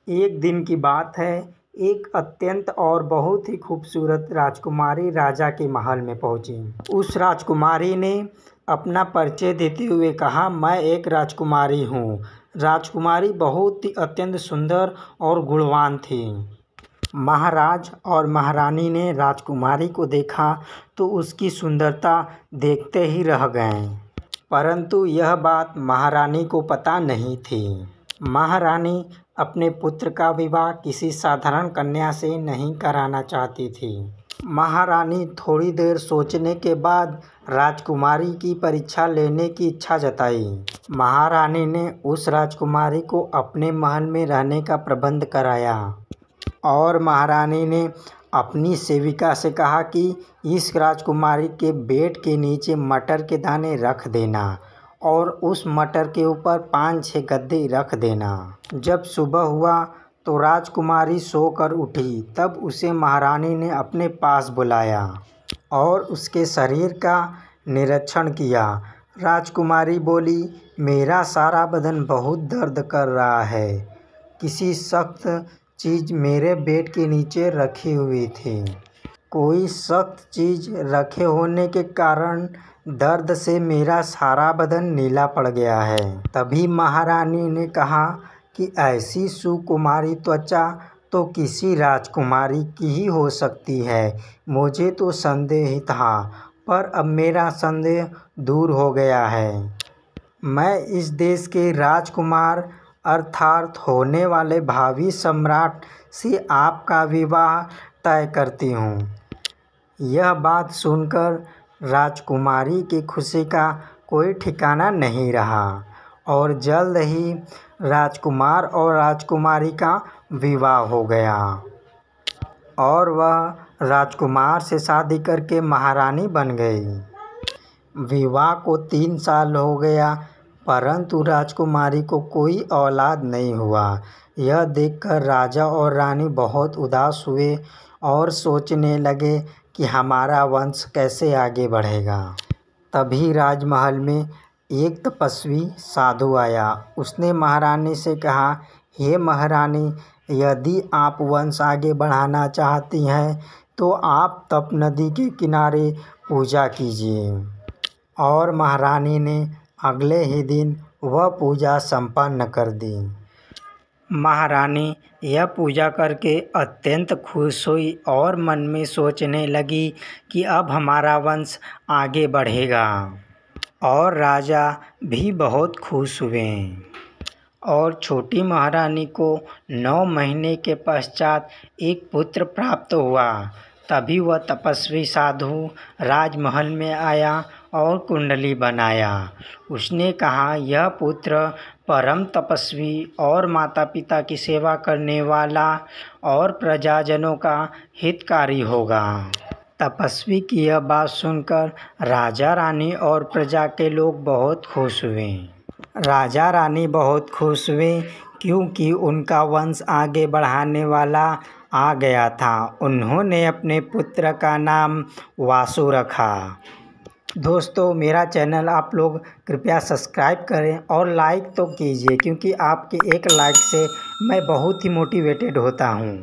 एक दिन की बात है। एक अत्यंत और बहुत ही खूबसूरत राजकुमारी राजा के महल में पहुंची। उस राजकुमारी ने अपना परिचय देते हुए कहा, मैं एक राजकुमारी हूँ। राजकुमारी बहुत ही अत्यंत सुंदर और गुणवान थी। महाराज और महारानी ने राजकुमारी को देखा तो उसकी सुंदरता देखते ही रह गए। परंतु यह बात महारानी को पता नहीं थी। महारानी अपने पुत्र का विवाह किसी साधारण कन्या से नहीं कराना चाहती थी। महारानी थोड़ी देर सोचने के बाद राजकुमारी की परीक्षा लेने की इच्छा जताई। महारानी ने उस राजकुमारी को अपने महल में रहने का प्रबंध कराया और महारानी ने अपनी सेविका से कहा कि इस राजकुमारी के बेड के नीचे मटर के दाने रख देना और उस मटर के ऊपर 5-6 गद्दे रख देना। जब सुबह हुआ तो राजकुमारी सोकर उठी। तब उसे महारानी ने अपने पास बुलाया और उसके शरीर का निरीक्षण किया। राजकुमारी बोली, मेरा सारा बदन बहुत दर्द कर रहा है। किसी सख्त चीज़ मेरे बेड के नीचे रखी हुई थी। कोई सख्त चीज़ रखे होने के कारण दर्द से मेरा सारा बदन नीला पड़ गया है। तभी महारानी ने कहा कि ऐसी सुकुमारी त्वचा तो किसी राजकुमारी की ही हो सकती है। मुझे तो संदेह ही था, पर अब मेरा संदेह दूर हो गया है। मैं इस देश के राजकुमार अर्थात होने वाले भावी सम्राट से आपका विवाह तय करती हूँ। यह बात सुनकर राजकुमारी की खुशी का कोई ठिकाना नहीं रहा और जल्द ही राजकुमार और राजकुमारी का विवाह हो गया और वह राजकुमार से शादी करके महारानी बन गई। विवाह को 3 साल हो गया, परंतु राजकुमारी को कोई औलाद नहीं हुआ। यह देखकर राजा और रानी बहुत उदास हुए और सोचने लगे कि हमारा वंश कैसे आगे बढ़ेगा। तभी राजमहल में एक तपस्वी साधु आया। उसने महारानी से कहा, हे महारानी, यदि आप वंश आगे बढ़ाना चाहती हैं तो आप तप नदी के किनारे पूजा कीजिए। और महारानी ने अगले ही दिन वह पूजा संपन्न कर दी। महारानी यह पूजा करके अत्यंत खुश हुई और मन में सोचने लगी कि अब हमारा वंश आगे बढ़ेगा। और राजा भी बहुत खुश हुए और छोटी महारानी को 9 महीने के पश्चात एक पुत्र प्राप्त हुआ। तभी वह तपस्वी साधु राजमहल में आया और कुंडली बनाया। उसने कहा, यह पुत्र परम तपस्वी और माता पिता की सेवा करने वाला और प्रजाजनों का हितकारी होगा। तपस्वी की यह बात सुनकर राजा रानी और प्रजा के लोग बहुत खुश हुए। राजा रानी बहुत खुश हुए क्योंकि उनका वंश आगे बढ़ाने वाला आ गया था। उन्होंने अपने पुत्र का नाम वासु रखा। दोस्तों, मेरा चैनल आप लोग कृपया सब्सक्राइब करें और लाइक तो कीजिए, क्योंकि आपके एक लाइक से मैं बहुत ही मोटिवेटेड होता हूँ।